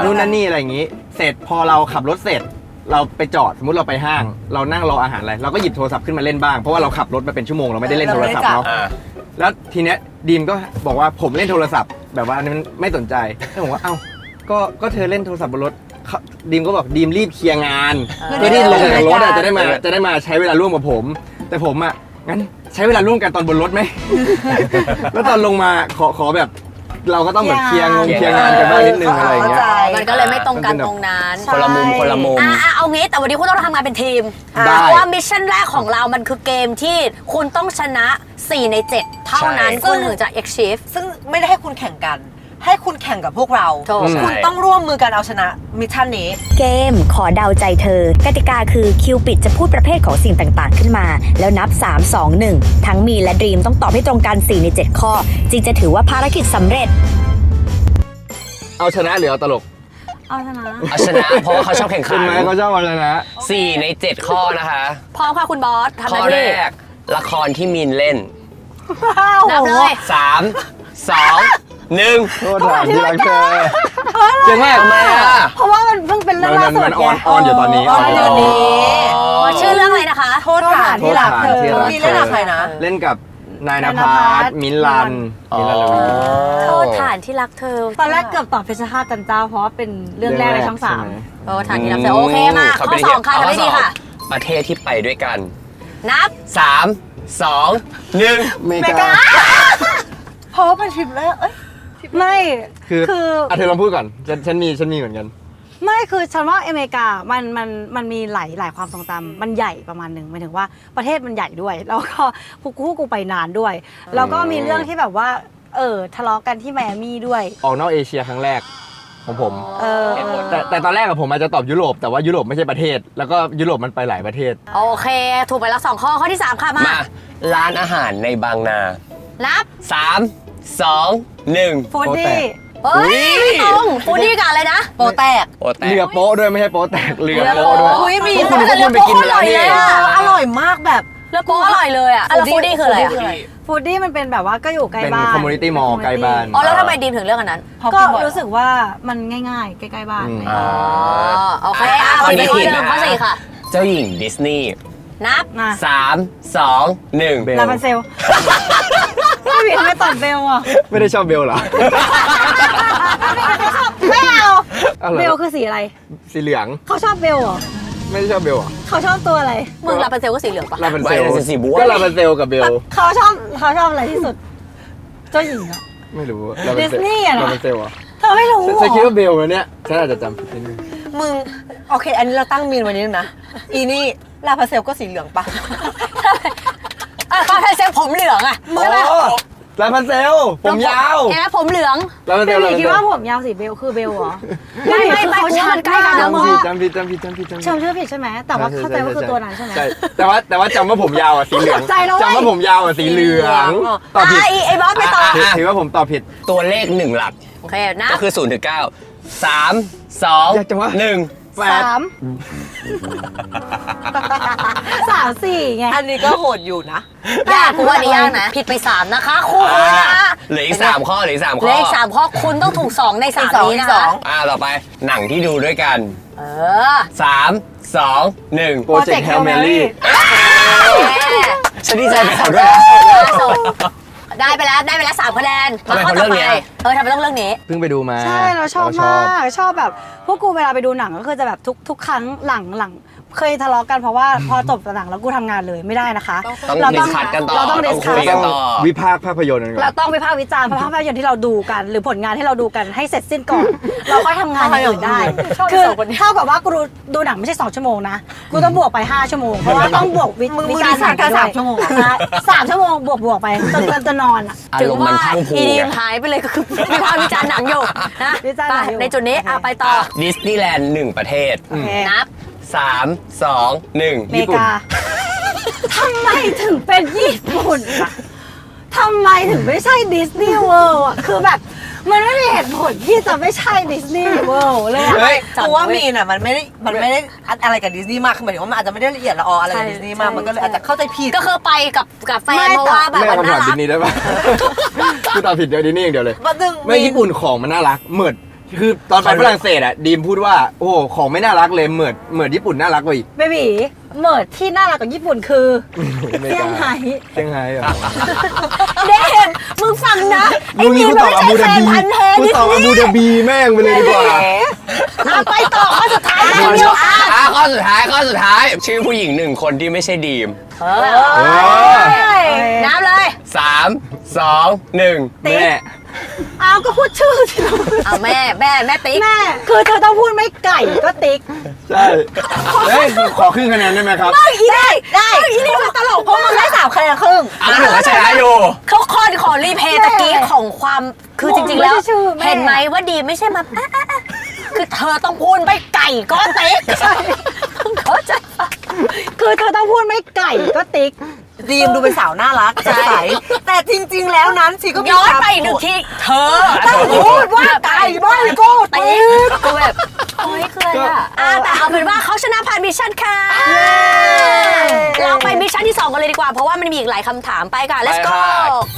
นู่นนั่นนี่อะไรอย่างงี้ เสร็จพอเราขับรถเสร็จ เราไปจอดสมมติเราไปห้าง เรานั่งรออาหารอะไรเราก็หยิบโทรศัพท์ขึ้นมาเล่นบ้างเพราะว่าเราขับรถมาเป็นชั่วโมงเราไม่ได้เล่นโทรศัพท์เนาะ แล้วทีเนี้ยดีมก็บอกว่าผมเล่นโทรศัพท์แบบว่าอันนั้นไม่สนใจแล้วผมว่าเอ้าก็เธอเล่นโทรศัพท์บนรถดีมก็บอกดีมรีบเคลียร์งานเพื่อที่ลงจากรถอะจะได้มาใช้เวลาร่วมกับผม แต่ผมอ่ะงั้นใช้เวลาร่วมกันตอนบนรถไหม แล้วตอนลงมาขอแบบเราก็ต้องแบบเคลียร์งานกันบ้างนิดนึงอะไรอย่างเงี้ย มันก็เลยไม่ตรงกันตรงนั้น คนละมุม เอางี้แต่วันนี้คุณต้องทำงานเป็นทีม ได้ เพราะว่ามิชชั่นแรกของเรามันคือเกมที่คุณต้องชนะ 4 ใน 7 เท่านั้น ใช่ คุณถึงจะ achieve ซึ่งไม่ได้ให้คุณแข่งกัน ให้คุณแข่งกับพวกเรา ถูก คุณต้องร่วมมือกันเอาชนะมิชชั่นนี้ เกมขอเดาใจเธอ กติกาคือคิวปิดจะพูดประเภทของสิ่งต่างๆ ขึ้นมา แล้วนับ 3 2 1 ทั้งมีและดรีมต้องตอบให้ตรงกัน 4 ใน 7 ข้อ จึงจะถือว่าภารกิจสำเร็จ เอาชนะหรือเอาตลก เอาชนะ เอาชนะเพราะว่าเขาชอบแข่งขั คุ น ณไหมเขาชอบเอาชนะ 4 ใน 7 ข้อนะคะ พร้อมค่ะคุณบอสทำห ข้อ น้า แร ที่ ก ละครที่มีนเล่น นับเลย 3 2 1 โทษฐานที่รักเธอเจ๋งมาก ทำไมอ่ะ เพราะว่ามันเพิ่งเป็นเรื่องล่าสุด มัน ไง ออนอยู่ตอนนี้ ออนอยู่ตอนนี้ ชื่อเรื่องอะไรนะคะ โทษฐาน ที่รักเธอ โทษฐานที่รัก มีเล่นกับใครนะ เล่นกับนายน นายณ ภั ภั ส ส มิ้นท์ลัน อ๋อ มิ้นท์ลันลวี โทษฐานที่รักเธอ ตอนแรกเกือบตอบเพชรฆาตจันเจ้าเพราะว่าเป็นเรื่องแรกในช่อง ใช่ไห โทษฐานที่รักเธอโอเคมาข้อ 2 ค่ะทำได้ดีค่ะ ประเทศที่ไปด้วยกัน นับ 3 2 1 เมกา เพราะว่าเป็นทริปแรกเอ้ย 3ไม่ คืออ่ะเธอลองพูดก่อนฉันมีเหมือนกัน ไม่คือฉันว่าอเมริกามันมีหลายความทรงจำมันใหญ่ประมาณหนึ่งหมายถึงว่าประเทศมันใหญ่ด้วย แล้วก็กูไปนานด้วย แล้วก็มีเรื่องที่แบบว่าทะเลาะกันที่ไมอามี่ด้วย ออกนอกเอเชียครั้งแรกของผม เหตุผล แต่ตอนแรกอะผมอาจจะตอบยุโรปแต่ว่ายุโรปไม่ใช่ประเทศ แล้วก็ยุโรปมันไปหลายประเทศ โอเค ถูกไปแล้ว2 ข้อข้อที่ 3 ค่ะมา มาร้านอาหารในบางนา นับ 3 2 1 ฟูดดี้ เฮ้ยไม่ตรงฟูดดี้กับอะไรนะ โปแตก โอ้แต่ เรือโป๊ะด้วยไม่ใช่โป๊ะแตกเรือโป๊ะด้วย อุ้ยมี พวกคุณไปกินมาแล้วนี่ อร่อยมากแบบ แล้วโป๊ะอร่อยเลยอ่ะแล้วฟูดดี้คืออะไรอ่ะ ฟูดดี้มันเป็นแบบว่าก็อยู่ใกล้ เป็น บ้าน คอมมูนิตี้มอลล์ใกล้บ้าน อ๋อแล้วทำไมดีมถึงเลือกอันนั้น ก็รู้สึกว่ามันง่ายๆ ใกล้ๆบ้าน อ่า อ๋อโอเค ข้อนี้ ข้อ ผิด หนึ่ นะ งข้อ 4 ค่ะ เจ้าหญิงดิสนีย์ นับ มา 3 2 1 เบล ลาพันเซลไม่ผิดไม่ตอบเบลอ่ะ ไม่ได้ชอบเบลเหรอ ไม่เอา อะไร เบลคือสีอะไร สีเหลือง เขาชอบเบลเหรอ ไม่ได้ชอบเบลเหรอ เขาชอบตัวอะไร มึงลาเป็นเซลก็สีเหลืองปะ ลาบันเซล ไม่ได้สีบัว ก็ลาบันเซลกับเบล เขาชอบอะไรที่สุด เจ้าหญิงเหรอ ไม่รู้ ดิสนีย์อะเหรอ ลาบันเซลเหรอ เธอไม่รู้เหร ฉันคิด อ ว่าเบลนะเนี่ยฉันอาจจะจำผิดนิดนึง มึงโอเค อันนี้เราตั้งมีนไวันนี้นะ อีนี่ลาพาเซลก็สีเหลืองปะ ลาเป็นเซลผมเหลืองอ่ะใช่ปะ ล ลาพันเซลผมยาว เห็นไหมผมเหลือง ลาพันเซ เบ ล ลคิดว่าผมยาวสีเบลคือเบลเหรอ ไม่เขาชันใกล้กันนะ จำ มึง ผิดจำผิดจำผิดจำผิด เชิญชื่อผิดใช่ไหมแต่ว่าเข้าใจว่าคือตัวนั้นใช่ไหม ใช่แต่ว่าจำว่าผมยาวอ่ะสีเหลือง ตกใจแล้วเว้ย จำว่าผมยาวอ่ะสีเหลืองตอบผิด ไอ้บอสไปต่อ ถือว่าผมตอบผิด ตัวเลข1หลัก โอเคนะ ก็คือ0 ถึง 9 3 อยากจะว่า 2 1 แปด 3 4ไง อันนี้ก็โหดอยู่นะ ยากกูว่านี่ยากนะ ผิดไป 3 นะคะคู่นะ เหลืออีก3ข้อเหลืออีก3ข้อ เลข3ข้อคุณต้องถูก 2 ใน 3 นี้นะคะ ต่อไปหนังที่ดูด้วยกัน เออ 3 2 1 โปรเจกต์แฮลแมรี่ ฉันดีใจไปเขาด้วยนะ ล่าสุดได้ไปแล้ว3คะแนน ทำไม ข้อ คนเรื่ ต่อ อง ไป เนี้ย ทำไมต้องเรื่องนี้ เพิ่งไปดูมา ใช่เราชอบมากชอบแบบพวกกูเวลาไปดูหนังก็คือจะแบบทุกครั้งหลังเคยทะเลาะกันเพราะว่าพอจบหนังแล้วกูทำงานเลยไม่ได้นะคะ ต้อง เรา ดิสคัทกันต่อ เราต้อง ต้ ดิ อง ส คุ คั ย ท กัน ต้อง ต่อ วิพากษ์ภาพยนตร์กันก่อน เราต้องวิพากษ์วิจารณ์ภาพยนตร์ที่เราดูกัน หรือผลงานที่เราดูกันให้เสร็จสิ้นก่อน เราค่อยทำงานอย่างอื่นได้ ชอบ คือ สองคนนี้ เท่ากับว่ากูดูหนังไม่ใช่2 ชั่วโมงนะกูต้องบวกไป5 ชั่วโมงเพราะว่าต้องบวกวิ มึง จารณ์ ดิสคัทกัน ด้วย 3 ชั่วโมงอะ ใช่3 ชั่วโมงบวกไปจนนอนอ่ะ อา ถึง รมณ์มั ว่าน พรังพรู อีดีม ไง หายไปเลยก็คือวิพากษ์วิจารณ์หนังอยู่นะ วิจารณ์หนังอยู่ ไปในจุดนี้ไปต่อ ดิสนีย์แลนด์1ประเทศ โอเค นับ 3 2 อ 1 เมริกาทำไมถึงเป็นญี่ปุ่นอะทำไมถึงไม่ใช่ดิสนีย์เวิลด์อะคือแบบมันไม่มีเหตุผลที่จะไม่ใช่ดิสนีย์เวิลด์เลยอะ เฮ้ย กูว่ามีนอ่ะมันไม่ได้อะไรกับดิสนีย์มากคือหมายถึงว่ามันอาจจะไม่ได้ละเอียดละอออะไรกับดิสนีย์มากมันก็เลยอาจจะเข้าใจผิด ก็คือไปกับแฟน ไม่ เพราะว่าแบบ ไม่ มัน เอาคำ น่า ถาม รั ดิ ก สนีย์ได้ปะคือตอบผิดเดียวดิสนีย์อย่างเดียวเลย มันดึง ไม่ญี่ปุ่นของมันน่ารักเหมือดคือตอนไปฝรั่งเศสอ่ะดีมพูดว่าโอ้โหของไม่น่ารักเลยเหมือดญี่ปุ่นน่ารักกว่าอีก เบบีเหมิร์ดที่น่ารักกว่าญี่ปุ่นคือ อมริ เซี่ย กาง ไฮ้ เซี่ยงไฮ้เหรอ เดมมึงฟังนะ ลุงนี้กูตอบอาบูดาบี พันธุ์แท้ กู ดิส ตอบอา นี บู ย์ ดาบีแม่งไปเลยดีกว่า ไปต่อข้อสุดท้าย ข้ เดียว อสุดท้าย ชื่อผู้หญิง1คนที่ไม่ใช่ดีม น้ำเลย 3 2 1 แม่ อ้าวก็พูดชื่อสิ เอาแม่ติ๊ก แม่คือเธอต้องพูดไม่ไก่ก็ติ๊ก ใช่เฮ้ยขอครึ่งคะแนนได้ไหมครับ ได้อีนี่มันตลกเพราะมึงได้3 คะแนนครึ่ง อ่ะหนูก็ชนะอยู่ เขาขอรีเพย์ตะกี้ของความคือจริงๆแล้ว ไม่ใช่ชื่อแม่ เห็นไหมว่าดีไม่ใช่มาคือเธอต้องพูดไม่ไก่ก็ติ๊กเข้าใจปะ คือเธอต้องพูดไม่ไก่ก็ติ๊ก ดีมดูเป็นสาวน่ารักสดใสแต่จริง ๆ แล้วนั้นชีก็มี ย้อน ความ ไปหนึ่งทีเธอ ต้องพูดว่าไก่ไม่ก็ ติ๊กกูแบบโอ้ยคืออะไรแต่เอาเป็นว่าเขาชนะผ่านมิชชั่นค่ะเราไปมิชชั่นที่ 2 กันเลยดีกว่าเพราะว่ามันมีอีกหลายคำถามไปค่ะ let's ไป go ค่ะ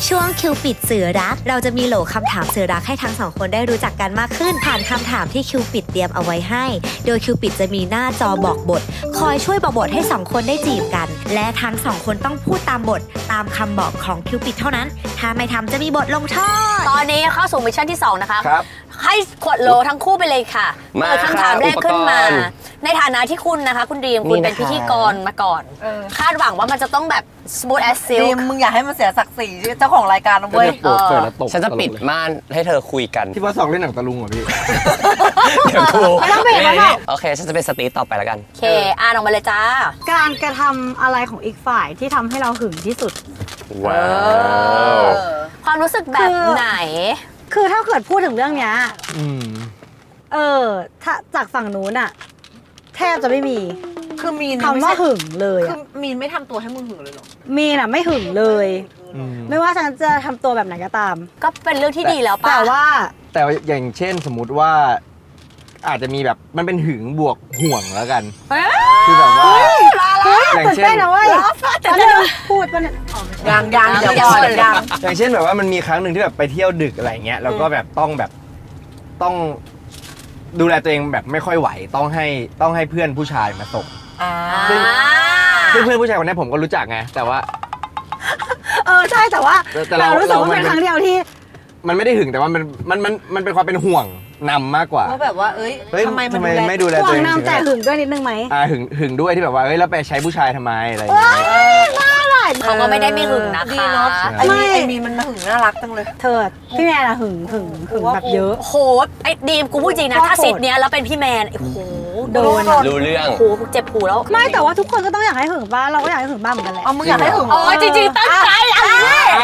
ช่วงคิวปิดเสือรัก เราจะมีโหลคำถามเสือรักให้ทั้งสองคนได้รู้จักกันมากขึ้น ผ่านคำถามที่คิวปิดเตรียมเอาไว้ให้ โดยคิวปิดจะมีหน้าจอบอกบท คอยช่วยบอกบทให้สองคนได้จีบกัน และทั้งสองคนต้องพูดตามบทตามคำบอกของคิวปิดเท่านั้น ถ้าไม่ทำจะมีบทลงโทษ ตอนนี้เข้าสู่มิชชั่นที่ 2 นะคะ ครับ ให้ขวดโหลทั้งคู่ไปเลยค่ะ มา เปิดคำถามแรกขึ้นมา อุปกรณ์ ในฐานะที่คุณนะคะ คุณดีมคุณ นี่ เป็น นะคะ พิธีกรมาก่อน คาดหวังว่ามันจะต้องแบบ smooth as ดี silk มมึงอยากให้มันเสียศักดิ์ศรีเจ้าของรายการนะ ก็ เว้ย จะโปรดเปิดแล้วตก ฉันจะปิด ตลกเลย ม่านให้เธอคุยกัน ที่ว่าสองเล่นหนังตะลุงเหรอพี่ เดี๋ยวกู ไม่ต้องปิดไม่ต้อง โอเค ฉันจะเป็นสตีฟต่อไปแล้วกัน โอเค อ่านออกมาเลยจ้า การกระทำอะไรของอีกฝ่ายที่ทำให้เราหึงที่สุด ว้าว ความรู้สึกแบบ คือ ไหน คือถ้าเกิดพูดถึงเรื่องเนี้ย อืม ถ้าจากฝั่งนู้นอะแทบจะไม่มี คือมีน คำว่าหึงเลย คือ อะ มีนไม่ทำตัวให้มึงหึงเลยเหรอ มีน่ะไม่หึงเลย อืม ไม่ว่าฉันจะทำตัวแบบไหนก็ตาม ก็เป็นเรื่องที่ดีแล้วป่ะ แต่ว่า แต่อย่างเช่นสมมุติว่า อาจจะมีแบบมันเป็นหึงบวกห่วงแล้วกัน เฮ้ย คือแบบว่า อย่าง ตื่น เช่น เต้นนะเว้ย แต่จะดู พูดมันย ยังเดี๋ยวก่อนยัง อย่างเช่นแบบว่ามันมีครั้งหนึ่งที่แบบไปเที่ยวดึกอะไรเงี้ยแล้วก็แบบต้องดูแลตัวเองแบบไม่ค่อยไหวต้องให้เพื่อนผู้ชายมาส่ง ซึ่ง ซึ่งเพื่อนผู้ชายคนนี้ผมก็รู้จักไงแต่ว่า ใช่แต่ว่า แต่เรา เรารู้สึกว่า เรา เป็นครั้งเดียวที่ มันไม่ได้หึงแต่ว่ามันเป็นความเป็นห่วงนำมากกว่า ว่าแบบว่าเอ้ย เฮ้ย ทำไมมัน ไม่ดูแล ห่ว ตัว ง เอง นำแต่หึงด้วยนิดนึงไหม หึงด้วยที่แบบว่าเฮ้ยแล้วไปใช้ผู้ชายทำไมอะไรอย่างเงี้ย เมื่อไหร่ เขาก็ไม่ได้ไม่หึงนะคะ ดีเนาะ ใช่ ไอ้มีมันหึงน่ารักจังเลย เธอพี่แมนอะหึงแบบเยอะ โอ้โหไอ้ดีมกูพูดจริงนะ ก็ ถ้า โกรธ สิทธิ์เนี้ยแล้วเป็นพี่แมนโอ้โห โดน รู้เรื่อง โอ้โหเจ็บหูแล้ว ไม่แต่ว่าทุกคนก็ต้องอยากให้หึงบ้านเราก็อยากให้หึงบ้านเหมือนกันแหละ เอามึงอยากให้หึง อ๋อจริงๆตั้งใจอะไร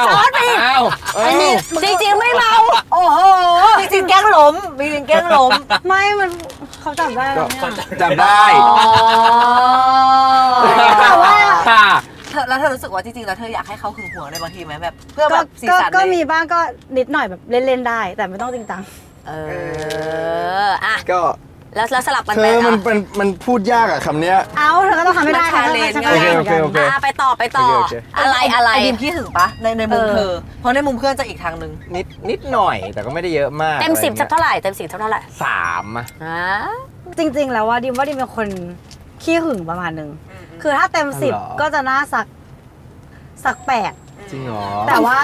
ซ้อนไป อ้าว ไอ้นี่ จริงๆไม่เมา โอ้โหจริงๆแกล้งล้มจริงๆแกล้งล้ม ไม่มันเขาจับได้แล้วเนี่ย จำได้ แต่ว่า ค่ะ แล้วเธอรู้สึกว่าจริงๆแล้วเธออยากให้เขาหึงหวงในบางทีไหมแบบเพื่อแบ ก็ บสีสัน ก็ ใน มีบ้างก็นิดหน่อยแบบเล่นๆได้ แต่ไม่ต้องจริงจัง เอออ่ะ ก็ แล้วสลับกัน เธ ไป อ อ่ะ มันพูดยากอะคำเนี้ย เอ้าเธอก็ต้องทำให้ได้นะฉันก็ได้เหมือนกัน โอเค ไปต่อ โอเค อะไร ไอ้ดิมขี้หึงปะในมุมเธอ เพราะในมุมเพื่อนจะอีกทางหนึ่ง นิดหน่อยแต่ก็ไม่ได้เยอะมาก เต็มสิบ อะไร สัก งี้ย เท่าไหร่เต็มสิบเท่าไหร่ 3อะ อ่า จริงๆแล้วว่าดิมเป็นคนขี้หึงประมาณนึงคือถ้าเต็ม 10 ก็จะน่าสัก8 จริงเหรอ แต่ว่า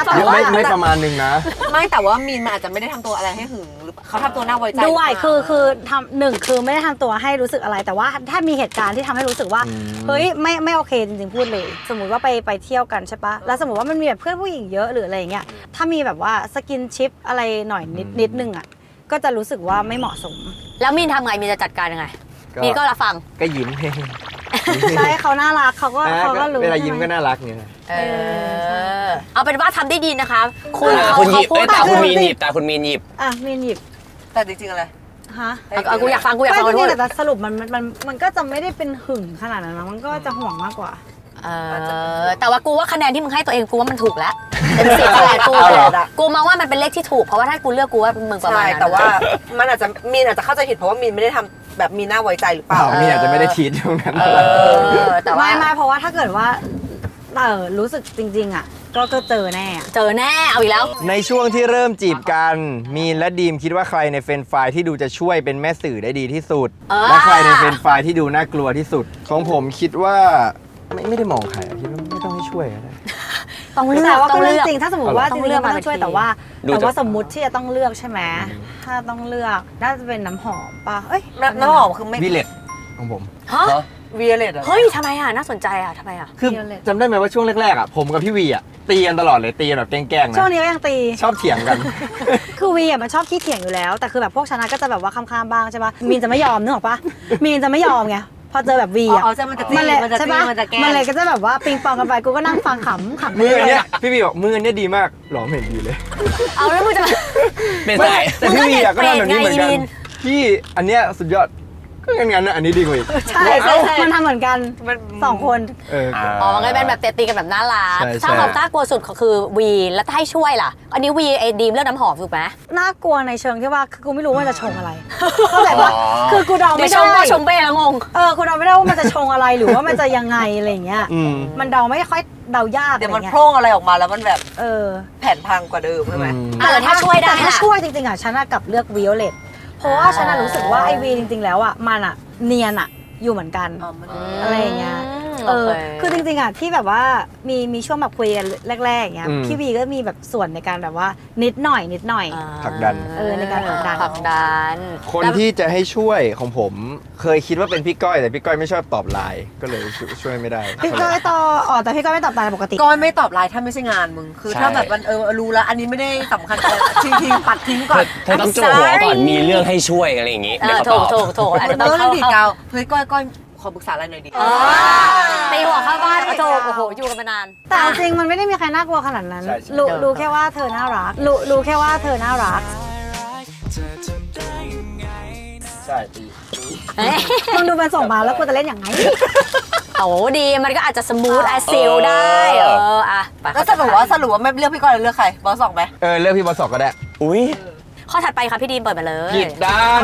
ไม่ประมาณนึงนะ ไม่แต่ว่ามีนมันอาจจะไม่ได้ทำตัวอะไรให้หึงหรือเขาทำตัวน่าไว้ใจ ด้วย หรือเปล่า คือทำหนึ่งคือไม่ได้ทำตัวให้รู้สึกอะไร แต่ว่าถ้ามีเหตุการณ์ที่ทำให้รู้สึกว่า อืม เฮ้ยไม่โอเคจริงๆพูดเลย สมมติว่าไปเที่ยวกันใช่ปะแล้วสมมติว่ามันมีแบบเพื่อนผู้หญิงเยอะหรืออะไรอย่างเงี้ยถ้ามีแบบว่าสกินชิปอะไรหน่อยนิดนึงอ่ะก็จะรู้สึกว่าไม่เหมาะสม แล้วมีนทำไงมีนจะจัดการยังไง มีนก็รับฟัง ก็ยิ้มให้ ใช่เขาน่ารักเขาก็รู้ เวลายิ้ม ใช่ ก็ ไห น่ารักเนี่ย เอาเป็นว่าทำได้ดีนะคะ คุณ ตา เขา คุณหยิบ พูด ตาคุณมีนหยิบตาคุณมีนหยิบ อ่ะมีนหยิบ แต่จริงๆอะไร ฮะ เอากูอยากฟังขอ ไม่ โท จริ ษ งๆแต่สรุปมันก็จะไม่ได้เป็นหึงขนาดนั้นนะมันก็จะห่วงมากกว่า แต่ว่ากูว่าคะแนนที่มึงให้ตัวเองกูว่ามันถูกแล้วเต็มสิบคะแนนกู เอาเหรอ กูมองว่ามันเป็นเลขที่ถูกเพราะว่าถ้ากูเลือกกูว่ามึงประมา ใช่ ณนั้น แต่ว่ามันอาจจะมีนอาจจะเข้าใจผิดเพราะว่ามีนไม่ได้ทำแบบมีน่าไว้ใจหรือเปล่า มีอาจจะไม่ได้ทีตรงนั้น แต่ว่า ไม่เพราะว่าถ้าเกิดว่ารู้สึกจริงๆอ่ะก็เจอแน่อะ เจอแน่เอาอีกแล้ว ในช่วงที่เริ่มจีบกัน มีนและดีมคิดว่าใครในเฟรนด์ไฟล์ที่ดูจะช่วยเป็นแม่สื่อได้ดีที่สุด และใครในเฟรนด์ไฟล์ที่ดูน่ากลัวที่สุด ของผมคิดว่าไม่ได้มองใครอะคิดว่าไม่ต้องให้ช่วยก็ได้ ต้องเลือ แต่ ก ว่า ต้อ ก็ ง เรื่ เลื อง อก จริงถ้าสมมติว่าจ ต้อง ริง เลื ๆ อก ไม่ต้องช่วย มาเป็น แต่ว่า ดู แต่ว่า จาก สมมุติที่จะต้องเลือกใช่ไหมถ้าต้องเลือกน่าจะเป็นน้ำหอมป่ะเอ้ย น้ำหอมคือไม่ วิเลตของผม ฮะ วีเลตเหรอ เฮ้ยทำไมอ่ะน่าสนใจอ่ะทำไมอ่ะ คือจำได้ไหมว่าช่วงแรกๆอ่ะผมกับพี่วีอ่ะตีกันตลอดเลยตีกันแบบแกล้งๆนะ ช่วงนี้ก็ยังตี ชอบเถียงกัน คือวีอ่ะมันชอบขี้เถียงอยู่แล้ว แต่คือแบบพวกชนะก็จะแบบว่าข้ามๆบ้างใช่ปะมีนจะไม่ยอมนึกออกปะมีนจะไม่ยอมไงพอเจอแบบวีอ่ะ อ๋อใช่มันจะจี้ มันเลย มันจะ ใช่ จี้ ปะ มันจะแกล้ง มันเลยก็จะแบบว่าปิงปองกันไปกูก็นั่งฟังขำ มืออันเนี้ยพี่วีบอกมืออันเนี้ยดีมากหรอไม่เห็นดีเลย เอาแล้วมึงจะ เป็น ไม่ ไร แต่พี่วีอ่ะก็ทำแบบนี้เหมือนกัน มึงก็เด็กเปรตไงอีมิน พี่อันเนี้ยสุดยอดก็งั้นๆนะอันนี้ดีกว่าอีก ใช่มันทำเหมือนกันสองคน อ๋อมันก็เป็นแบบตีกันแบบน่ารัก ใช่ ถ้าความน่ากลัวสุดก็คือวีแล้วถ้าให้ช่วยล่ะ อันนี้วีไอดีมเลือกน้ำหอมถูกไหม น่ากลัวในเชิงที่ว่าคือกูไม่รู้ว่ามันจะชงอะไรเข้าใจปะ อ๋อ คือกูเดา เดี๋ย ไม่ วช ได้ งว่าชงเบ้แล้วงง กูเดาไม่ได้ว่ามันจะชงอะไรหรือว่ามันจะยังไงอะไรอย่างเงี้ย อืม มันเดาไม่ค่อยเดายาก เดี๋ยว อะไร มัน เงี้ โพร่งอะไรออกมาแล้วมันแบบ ย แผ่นพังกว่าเดิมใช่ไหม แต่ถ้าช่วยได้ แต่ถ้า ล่ะ ช่วยจริงๆอ่ะฉันกลับเลือกวิโอเลตเพราะว่าฉันรู้สึกว่าไอวีจริง ๆ แล้วอ่ะมันอ่ะเนียนอ่ะอยู่เหมือนกัน อะไรอย่างเงี้ย โอเค คือจริงๆอ่ะที่แบบว่ามีช่วงแบบคุยกันแรกๆอย่างเงี้ย อืม พี่วีก็มีแบบส่วนในการแบบว่านิดหน่อย ผลักดัน ในการผลักดัน ผลักดัน คนที่จะให้ช่วยของผมเคยคิดว่าเป็นพี่ก้อยแต่พี่ก้อยไม่ชอบตอบไลน์ก็เลยช่วยไม่ได้ พี่ก้อยต่อแต่พี่ก้อยไม่ตอบตามปกติ ก้อยไม่ตอบไลน์ถ้าไม่ใช่งานมึง คือ ใช่ ถ้าแบบมันรู้แล้ว อันนี้ไม่ได้สำคัญอะไรทิ้งปัดทิ้งก่อน เธอต้องโจหัวก่อนมีเรื่องให้ช่วยอะไรอย่างงี้ เอ เดี๋ยว อ เขาต ถู อก บ ถูกอาจจะต้ เอ อง อเรื่องดี เข้า เกาเฮ้ยก้อยขอปรึกษาอะไรหน่อยดิ ตีหัวเข้าบ้านโถูกโอ้โหอยู่กันมานาน แต่เอาจริงมันไม่ได้มีใครน่ากลัวขนาดนั้น ใช่ รู้แค่ว่าเธอน่ารักรู้แค่ว่าเธอน่ารัก ใช่ตี มึงดูเป็นส่งมาแล้วกูจะเล่นอย่างไง โอ้ดีมันก็อาจจะสมูทแอซิลได้อ่ะไป แล้วสรุปว่าไม่เลือกพี่ก้อยเลือกใครบอสสองไหม เลือกพี่บอสสอกก็ได้ อุ้ย ข้อถัดไปค่ะพี่ดีมเปิดมาเลย ผิดด้าน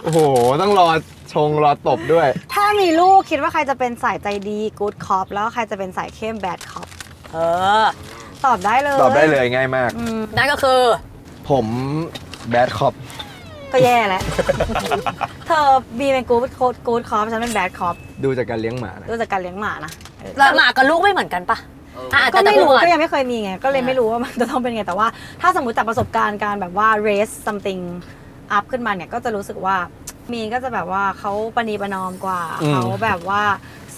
โอ้โห ต้องรอชงรอตบด้วย ถ้ามีลูกคิดว่าใครจะเป็นสายใจดีกู๊ดคอปแล้วใครจะเป็นสายเข้มแบดคอป เออ ตอบได้เลย ตอบได้เลยง่ายมาก นั่นก็คือ ผมแบดคอป ก็แย่แล้ว เธอบีเป็นกู๊ดคอปฉันเป็นแบดคอป ดูจากการเลี้ยงหมานะ ดูจากการเลี้ยงหมานะ แล้วหมากับลูกไม่เหมือนกันปะก็ไม่ แต่พู รู้ ดก่อน ก็ยังไม่เคยมีไงก็เลยไม่รู้ว่ามันจะต้องเป็นไงแต่ว่าถ้าสมมติจากประสบการณ์การแบบว่า raise something up ขึ้นมาเนี่ยก็จะรู้สึกว่ามีนก็จะแบบว่าเขาประนีประนอมกว่าเขาแบบว่า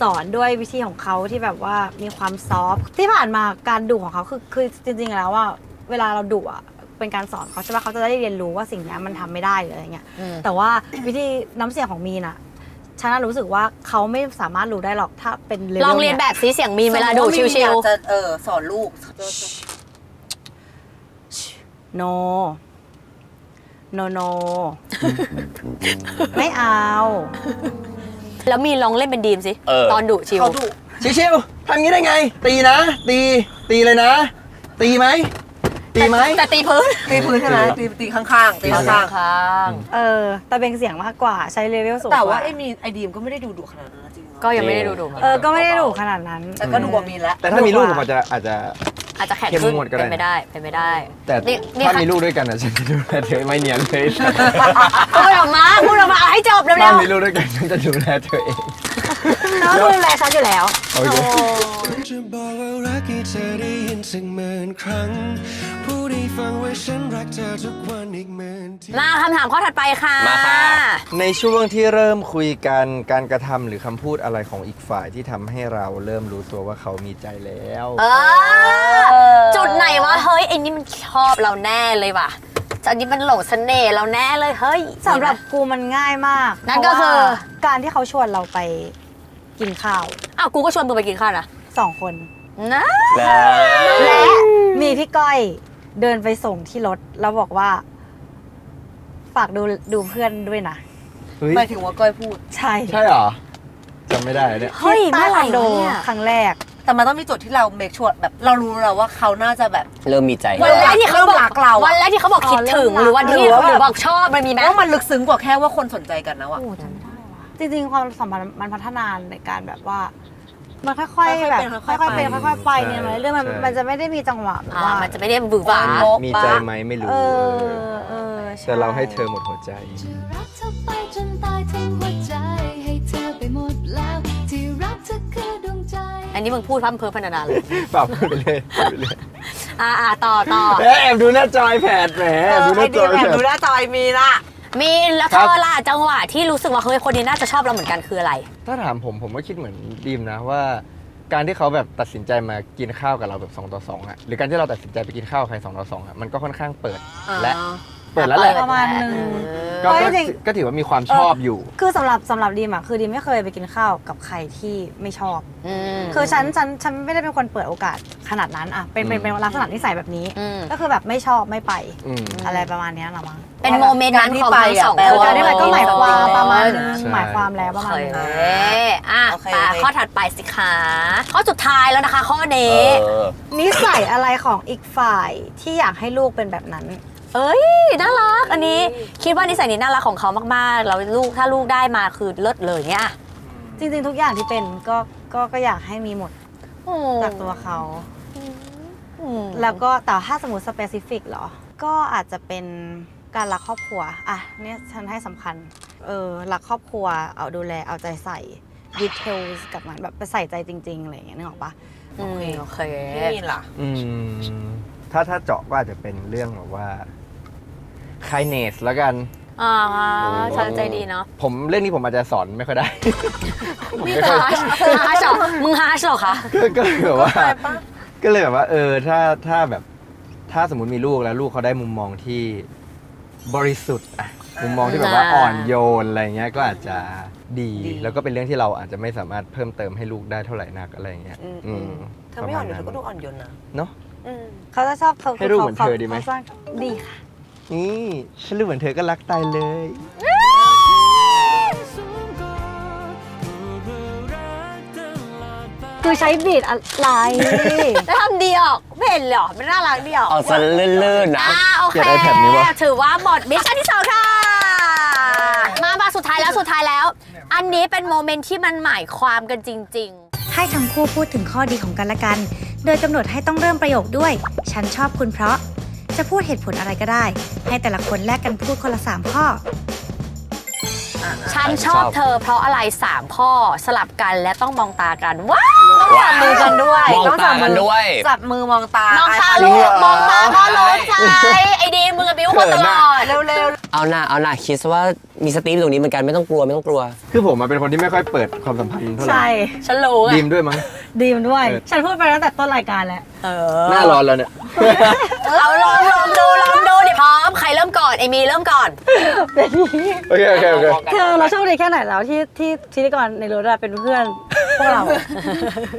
สอนด้วยวิธีของเขาที่แบบว่ามีความซอฟต์ที่ผ่านมาการดุของเขาคือจริงๆแล้วว่าเวลาเราดุอ่ะเป็นการสอนเขาใช่ป่ะเขาจะได้เรียนรู้ว่าสิ่งนี้มันทำไม่ได้หรืออะไรเงี้ยแต่ว่าวิธีน้ำเสียงของมีนอ่ะฉันรู้สึกว่าเขาไม่สามารถรู้ได้หรอกถ้าเป็นเลเวล ลองเรียนแบบสีเสียงมีนเวลาดูชิว จะสอนลูก no no no ไม่เอา ๆแล้วมีนลองเล่นเป็นดีมสิ ตอนดุชิว เขาดุ ชิวๆทำงี้ได้ไง ตีนะ ตีเลยนะ ตีไหม แต่ตีพื้น ตีพื้นใช่ไหมตีข้างๆตีข้าง ข้าง แต่เบงเสียงมากกว่าใช้เลเวลสูง ๆแต่ ก ว่าไอ้ดีมก็ไม่ได้ดุขนาดนั้นนะจริงๆ ก็ยังไม่ได้ดูเหมือน ก็ไม่ได้ดุขนาดนั้น แต่ก็ดูกว่ามีนแล้ว แต่ถ้ามีลูกผมอาจจะ อาจจะแข็ง เข้ม ขึ้น งวดก็ได้ เป็นไม่ได้เป็นไม่ได้ แต่ นี่ ถ้า ค่ะ มีลูกด้วยกันอ่ะฉันจะดูแลเธอไม่เนียนเลย พูดออกมาให้จบเร็ ถ้าว มีลูกด้วยกันฉันจะดูแลเธอเอง น้องดูแลฉันอยู่แล้ว โอเค จะบอกว่ารักให้เธอได้ยินสักหมื่นครั้งพูดให้ฟังว่าฉันรักเธอทุกวันอีกหมื่นที่ ๆมาคำถามข้อถัดไปค่ะ มาค่ะ ในช่วงที่เริ่มคุยกันการกระทำหรือคำพูดอะไรของอีกฝ่ายที่ทำให้เราเริ่มรู้ตัวว่าเขามีใจแล้ว จุดไหนวะเฮ้ยไอ้นี่มันชอบเราแน่เลยว่ะอันนี้มันหลงเสน่ห์เราแน่เลยเฮ้ย สำหรับกูมันง่ายมาก นั่นก็คือ เพราะว่าการที่เขาชวนเราไปกินข้าว อ้าวกูก็ชวนมึงไปกินข้าวนะ 2 คน นะ และมีพี่ก้อยเดินไปส่งที่รถแล้วบอกว่า ฝากดูเพื่อนด้วยนะ เฮ้ย หมายถึงว่าก้อยพูด ใช่ ใช่เหรอจำไม่ได้เนี่ย เฮ้ย ที่ใต้ เมื่อไห ค ร่ อนโด วะเนี่ย ครั้งแรก แต่มันต้องมีจุดที่เราเมคชัวร์แบบเรารู้แล้วว่าเขาน่าจะแบบ เริ่มมีใจ วันแรกที่เขาบอก เริ่มรักเราอะ วันแรกที่เขาบอกคิดถึง อ๋อ หรือวันที่ หรือว่า หรือบอกชอบมันมีไหม ว่ามันลึกซึ้งกว่าแค่ว่าคนสนใจกันนะวะ จริงๆความสัมพันธ์มันพัฒนาในการแบบว่า มันค่อยๆแบบ ค่ ค่ อยๆเป็น อยๆเป็นค่อยๆไปเนี่ยเรื่องมันจะไม่ได้มีจังหวะแบบว่า มันจะไม่ได้บือหวา มีใจไหมไม่รู้ ใช่ แต่เราให้เธอหมดหัวใจ จะรักเธอไปจนตายทั้งหัวใจ ให้เธอไปหมดแล้ว ที่รักเธอคือดวงใจ อันนี้มึงพูดพั่มเพ้อพรรณนาเลย เปล่าพูดไปเลยพูดไปเลย ต่อ แอบดูหน้าจอยแผดแหมแอบดูหน้าจอย ไอ แผ เดีย ด ดูหน้าจอยมีละ มีนแล้วเธอล่ะจังหวะที่รู้สึกว่าเฮ้ยคนนี้น่าจะชอบเราเหมือนกันคืออะไร ถ้าถามผมก็คิดเหมือนดีมนะว่า การที่เขาแบบตัดสินใจมากินข้าวกับเราแบบ2 ต่อ 2อ่ะหรือการที่เราตัดสินใจไปกินข้าวกับใคร2 ต่อ 2อ่ะมันก็ค่อนข้างเปิดและเปิดแล้วแหละ ประมาณนึง ก็ เพราะจริง ก็ถือว่ามีความชอบอยู่ คือสำหรับดีมอะคือดีมไม่เคยไปกินข้าวกับใครที่ไม่ชอบ ม คือฉันไม่ได้เป็นคนเปิดโอกาสขนาดนั้นอะเป็นลักษณะนิสัยแบบนี้ อืม ก็คือแบบไม่ชอบไม่ไป อืม อะไรประมาณเนี้ยหรอมั้ง เป็นโมเมนต์นั้นของทั้งสอง แปล คน ว่า การที่ไปก็หมายความประมาณนึง ใช่ หมายความแล้วประ โอ มาณ เค นึง โอเค ไปข้อถัดไปสิคะข้อสุดท้ายแล้วนะคะ ข้อนี้ นิสัยอะไรของอีกฝ่ายที่อยากให้ลูกเป็นแบบนั้น เอ้ยน่ารักอันนี้คิดว่านิสัยนี้น่ารักของเขามากๆแล้วลูกถ้าลูกได้มาคือเลิศเลยเนี่ย จริงๆทุกอย่างที่เป็นก็อยากให้มีหมดจากตัวเขา แล้วก็แต่ถ้าสมมติสเปซิฟิกเหรอ ก็อาจจะเป็นการรักครอบครัวอ่ะเนี่ยฉันให้สำคัญรักครอบครัวเอาดูแลเอาใจใส่ดีเทลกับมันแบบไปใส่ใจจริงๆอะไรอย่างเงี้ยนึกออกปะ โอเค พี่มีนล่ะ ถ้าเจาะก็อาจจะเป็นเรื่องแบบว่า kindness แล้วกัน ฉันใจดีเนาะ ผมเรื่องนี้ผมอาจจะสอนไม่ค่อยได้ ผม นี่ ไม่ ฮา ค่อย ร์ชเหรอมึงฮาร์ชเหรอคะ ก็เลยแบบว่า ก็เลยแบบว่า ถ้าแบบถ้าสมมุติมีลูกแล้วลูกเขาได้มุมมองที่บริสุทธิ์อะมุมมองที่แบบว่าอ่อนโยนอะไรเงี้ยก็อาจจะดีแล้วก็เป็นเรื่องที่เราอาจจะไม่สามารถเพิ่มเติมให้ลูกได้เท่าไหร่นักอะไรเงี้ย เธอไม่อ่อนโยนเธอก็ดูอ่อนโยนนะ เนาะ เขาจะชอบเขา ให้ลูกเหมือนเธอดีไหม ขาสร้างดีค่ะ นี่ฉันรู้เหมือนเธอก็รักตายเลย คือใช้บีดอะไร แล้วทำดีออกไม่เห็นเหรอมันน่ารักดีออก เอาซะลื่นๆนะ โอเค เกลียด iPad นี้วะ ถือว่าหมดมิชชั่นที่ 2 ค่ะ มาสุดท้ายแล้ว อันนี้เป็นโมเมนต์ที่มันหมายความกันจริง ให้ทั้งคู่พูดถึงข้อดีของกันและกัน โดยกำหนดให้ต้องเริ่มประโยคด้วย ฉันชอบคุณเพราะ จะพูดเหตุผลอะไรก็ได้ ให้แต่ละคนแลกกันพูดคนละ3ข้อ ๆ ฉันชอบเธอเพราะอะไร 3 ข้อสลับกันและต้องมองตากัน ว้าว จับมือกันด้วย มอง ต้อง ตากันด้วย จับมือมองตาม องตา ไอ้ ลูกมองตาก็รู้ใจไอ้ดีมือบิ้วคนตลอด เร็วๆ เอาหน้าคิดว่ามีสตีฟตรงนี้เหมือนกันไม่ต้องกลัว คือผมเป็นคนที่ไม่ค่อยเปิดความสัมพันธ์เท่าไหร่ ใช่ ฉันรู้ไง ดีมด้วยมั้ง ดีมด้วย เออ ฉันพูดไปตั้งแต่ต้นรายการแล้ว หน้าร้อนแล้วเนี่ย เอาลองดูดิพร้อมใครเริ่มก่อนเอมี่เริ่มก่อน โอเค เธอเราโชคดีแค่ไหนแล้วที่พิธีกรในรถอะเป็นเพื่อนพวกเรา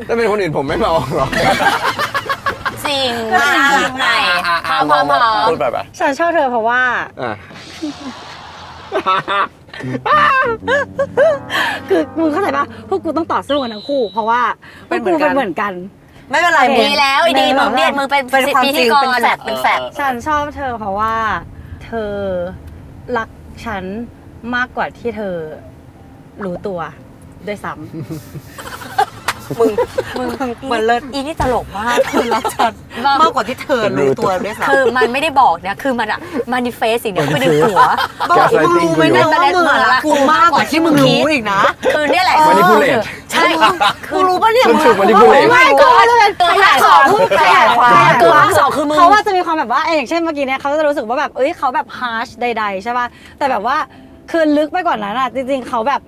ถ้าเป็นคนอื่นผมไม่มาออกหรอก จริงน่ารักไงพร้อม พูดไป ฉันชอบเธอเพราะว่า อ่ะ คือมึงเข้าใจปะพวกกูต้องต่อสู้กันทั้งคู่ เพราะว่าพวกกูเป็นเหมือนกัน ไม่เป็นไร ดีแล้วไอ้ดีมึงเนี่ยมึงเป็น เป็นความ พิ จ ธี ริง กร เป็นแฟกต์ เป็นแฟกต์ ฉันชอบเธอเพราะว่าเธอรักฉันมากกว่าที่เธอรู้ตัวด้วยซ้ำ มันเลิศ อีนี่ตลกมาก คือรักฉันมากกว่าที่เธอรู้ตัวด้วยซ้ำ คือมันไม่ได้บอกนะคือมันอะมานิเฟสสิ่งเนี้ยเข้าไปในหัว บอกมึงรู้ไหมนะว่ามึงรักกูมากกว่าที่มึงรู้อีกนะ คือเนี่ยแหละ manipulate ใช่ กูรู้ปะเนี่ย คุณถูก manipulate ไม่ก็จะเป็น ขยายความขยายความคือภาคสองคือมึง เขาว่าจะมีความแบบว่าอย่างเช่นเมื่อกี้เนี่ยเขาจะรู้สึกว่าแบบเอ้ยเขาแบบฮาร์ชใดๆใช่ป่ะแต่แบบว่าคือลึกไปกว่านั้นอ่ะจริงๆเขาแบบ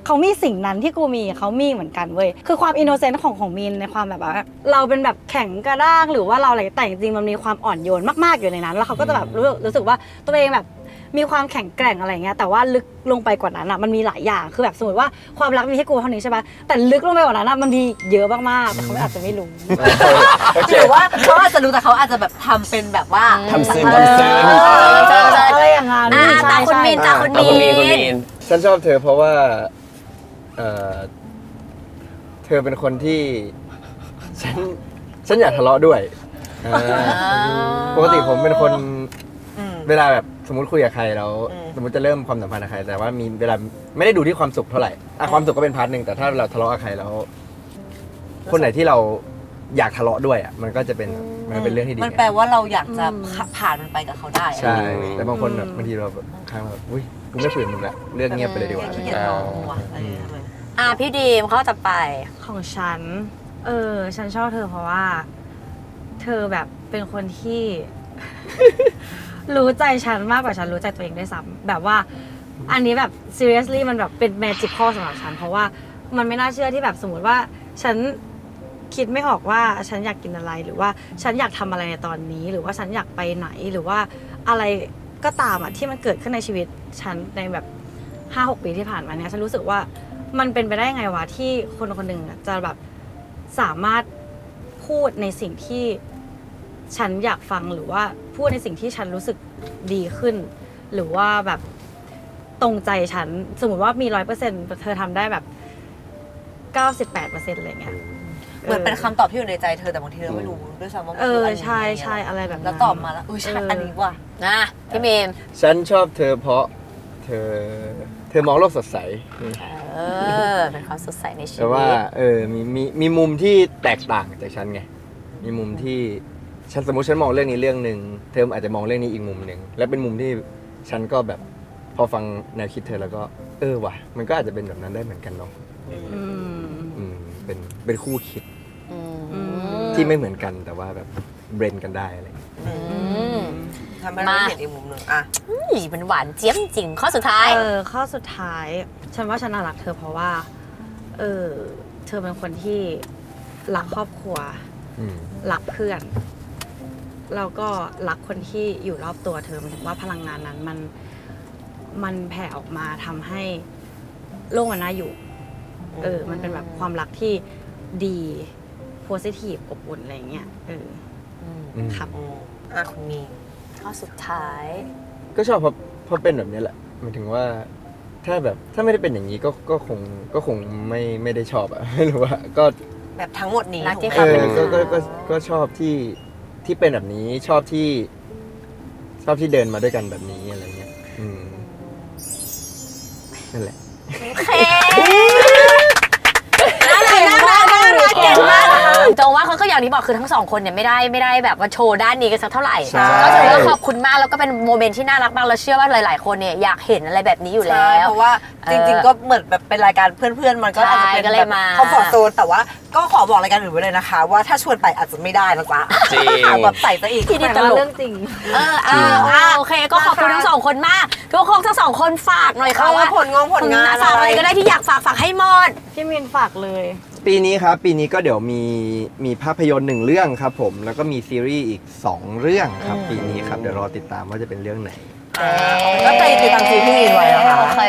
เขามีสิ่งนั้นที่กูมีเขามีเหมือนกันเว้ยคือความอินโนเซนต์ของมีนในความแบบว่าเราเป็นแบบแข็งกระด้างหรือว่าเราอะไรแต่จริงๆมันมีความอ่อนโยนมากๆอยู่ในนั้น แล้วเขาก็จะแบบรู้สึกว่าตัวเองแบบมีความแข็งแกร่งอะไรเงี้ยแต่ว่าลึกลงไปกว่านั้นอ่ะมันมีหลายอย่างคือแบบสมมติว่าความรักมีให้กูเท่านี้ใช่ป่ะแต่ลึกลงไปกว่านั้นอ่ะมันมีเยอะมากๆแต่เขาอาจจะไม่รู้ หรือว่าเขาอาจจะรู้แต่เขาอาจจะแบบทำเป็นแบบว่า ทำซึ้ง อะไรอย่างงั้น ตาคุณมีนตาคุณ คุณมีน ฉันชอบเธอเพราะว่าเอ่อเธอเป็นคนที่ ฉันอยากทะเลาะด้วยปกติผมเป็นคน เวลาแบบสมมติคุยกับใครแล้วสมมติจะเริ่มความสัมพันธ์กับใคร แต่ว่ามีเวลาไม่ได้ดูที่ความสุขเท่าไหร่ความสุขก็เป็นพาร์ทหนึ่งแต่ถ้าเราทะเลาะกับใครแล้ว คนไหนที่เราอยากทะเลาะด้วยอ่ะมันก็จะเป็นมันเป็นเรื่องที่ดี มันแปลว่าเราอยากจะผ่านมันไปกับเขาได้ ใช่แต่บางคนแบบบางทีเราแบบข้างแบบอุ้ยกูไม่คุยกับมึงละเรื่องเงียบไปเลยดีกว่า ขี้เกียจรอว่ะอะไรอย่างเงี้ย พี่ดีมเขาจะไป ของฉันฉันชอบเธอเพราะว่า เธอแบบเป็นคนที่ รู้ใจฉันมากกว่าฉันรู้ใจตัวเองด้วยซ้ำแบบว่า อันนี้แบบ seriously มันแบบเป็น magical สำหรับฉันเพราะว่ามันไม่น่าเชื่อที่แบบสมมติว่าฉันคิดไม่ออกว่าฉันอยากกินอะไรหรือว่าฉันอยากทำอะไรในตอนนี้ หรือว่าฉันอยากไปไหนหรือว่าอะไรก็ตามอ่ะที่มันเกิดขึ้นในชีวิตฉันในแบบ 5-6 ปีที่ผ่านมาเนี่ยฉันรู้สึกว่ามันเป็นไปได้ไงวะที่คนคนหนึ่งจะแบบสามารถพูดในสิ่งที่ฉันอยากฟังหรือว่าพูดในสิ่งที่ฉันรู้สึกดีขึ้น หรือว่าแบบตรงใจฉันสมมติว่ามี 100% เธอทำได้แบบ 98% อะไรเงี้ย เหมือนเป็นคำตอบที่อยู่ในใจเธอแต่บางทีเราไม่รู้ด้วยซ้ำว่ามันคืออะไร ใช่อะไรแบบนั้น แล้วตอบมาแล้วใช่อันนี้ว่ะ นะพี่เมม ฉันชอบเธอเพราะเธอมองโลกสดใส เป็นความสดใสในชี แต่ วิ ว่า ต มีมุมที่แตกต่างจากฉันไงมีมุมที่ฉันสมมติฉันมองเรื่องนี้เรื่องหนึ่งเธออาจจะมองเรื่องนี้อีกมุมหนึ่งและเป็นมุมที่ฉันก็แบบพอฟังแนวคิดเธอแล้วก็ว่ะมันก็อาจจะเป็นแบบนั้นได้เหมือนกันเนาะ เป็นคู่คิดที่ไม่เหมือนกันแต่ว่าแบบเบรนกันได้อะไรอย่างเงี้ย ทำให้เราได้เห็นอีกมุมหนึ่งอ่ะ มันหวานเจี๊ยบจริงข้อสุดท้าย ข้อสุดท้าย ฉันว่าฉันน่ารักเธอเพราะว่าเธอเป็นคนที่รักครอบครัวรักเพื่อนแล้วก็รักคนที่อยู่รอบตัวเธอหมายถึงว่าพลังงานนั้นมันแผ่ออกมาทำให้โลกมันน่าอยู่มันเป็นแบบความรักที่ดีโพสิทีฟอบอุ่นอะไรเงี้ยครับ คุณมี ข้อสุดท้าย ก็ชอบเพราะเป็นแบบนี้แหละหมายถึงว่าถ้าไม่ได้เป็นอย่างนี้ก็คงไม่ได้ชอบอะไม่รู้ว่าก็ แบบทั้งหมดนี้ รักที่ ถูกไหม ก็ชอบที่เป็นแบบนี้ชอบที่เดินมาด้วยกันแบบนี้อะไรเงี้ยนั่นแหละ เก่งมากตรงว่าเขาก็อย่างที่บอกคือทั้งสองคนเนี่ยไม่ได้แบบว่าโชว์ด้านนี้กันสักเท่าไหร่ ใช่ ก็ถือว่าขอบคุณมากแล้วก็เป็นโมเมนต์ที่น่ารักมากแล้วเชื่อว่าหลายๆคนเนี่ยอยากเห็นอะไรแบบนี้อยู่แล้ ใช่ ว เพราะว่าจริงๆก็เหมือนแบบเป็นรายการเพื่อนๆมันก็อาจจะเป็น ใช่ก็เลย แบบ มา คอมฟอร์ตโซนแต่ว่าก็ขอบอกรายการอื่นไว้เลยนะคะ ว่าถ้าชวนไปอาจจะไม่ได้นะจ๊ะ จริง แบบใส่ซะอีก ที่นี่ตลก เรื่องจริง โอเคก็ขอบคุณทั้งสองคน คนมากทุกคนทั้ง2คนฝากหน่อยค่ะว่า ผลงาน ฝากอะไรก็ได้ที่อยากฝากให้หมด พี่มินฝากเลย ปีนี้ครับปีนี้ก็เดี๋ยวมีภาพยนตร์1เรื่องครับผมแล้วก็มีซีรีส์อีก2เรื่องครับปีนี้ครับเดี๋ยวรอติดตามว่าจะเป็นเรื่องไหน ก็ไปติดตามซีพี่มีนไว้นะคะ โอเค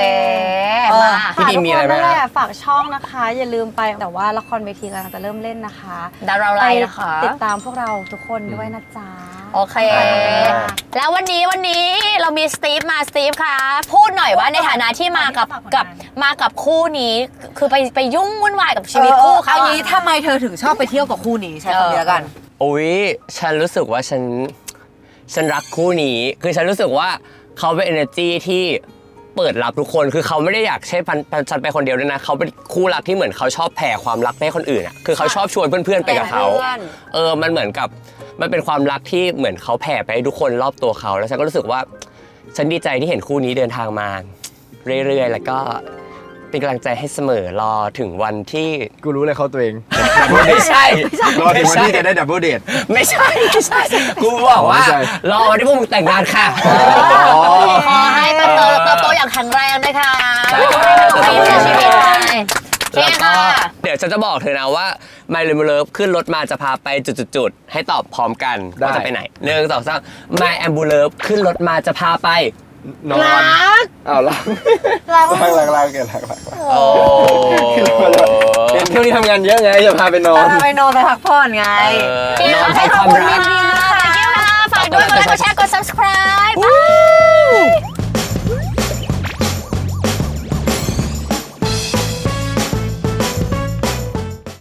มา พี่ดีมีอะไรไหม ฝากทุกคนนั่นแหละฝากช่องนะคะ อย่าลืมไปแต่ว่าละครเวทีกำลังจะเริ่มเล่นนะคะ ดาราไลน์นะคะ ติดตามพวกเราทุกคนด้วยนะจ๊ะ โอเค แล้ววันนี้เรามีสตีฟมาสตีฟค่ะพูดหน่อยว่าในฐานะที่มากับคู่นี้คือไปยุ่งวุ่นวายกับชีวิตคู่เขา เอางี้ทำไมเธอถึงชอบไปเที่ยวกับคู่นี้ใช้คำนี้แล้วกัน โอ้ยฉันรู้สึกว่าฉันรักคู่นี้คือฉันรู้สึกว่าเขาเป็น energy ที่เปิดรับทุกคนคือเขาไม่ได้อยากใช้ฉันไปคนเดียวด้วยนะเขาเป็นคู่รักที่เหมือนเขาชอบแผ่ความรักให้คนอื่นอ่ะคือเขาชอบชวนเพื่อนๆไปกับเขามันเหมือนกับมันเป็นความรักที่เหมือนเขาแผ่ไปให้ทุกคนรอบตัวเขาแล้วฉันก็รู้สึกว่าฉันดีใจที่เห็นคู่นี้เดินทางมาเรื่อยๆแล้วก็เป็นกำลังใจให้เสมอรอถึงวันที่ กูรู้เลยเขาตัวเอง ไม่ใช่ รอถึงวันที่จะได้ดับเบิลเดท ไม่ใช่กูบอกว่า ไม่ใช่ รอวันที่พวกมึงแต่งงานค่ะ ขอให้เติบโตอย่างแข็งแรงนะคะ ใช่ ให้มีชีวิตไปเช่ แล้วก็ ค่ะ เดี๋ยวฉันจะบอกเธอนะว่า My Lemon Love ขึ้นรถมาจะพาไปจุดๆๆให้ตอบพร้อมกันว่าจะไปไหน1 2 3 My Amber Love ขึ้นรถมาจะพาไป นอนอ้าวรักเกิดรัก โอ้ เป็นเที่ยวนี้ทำงานเยอะไงจะพาไปนอน ไปนอนไปพักผ่อนไง นอนเพราะความรัก ฝากด้วยกดไลค์กดแชร์กด subscribe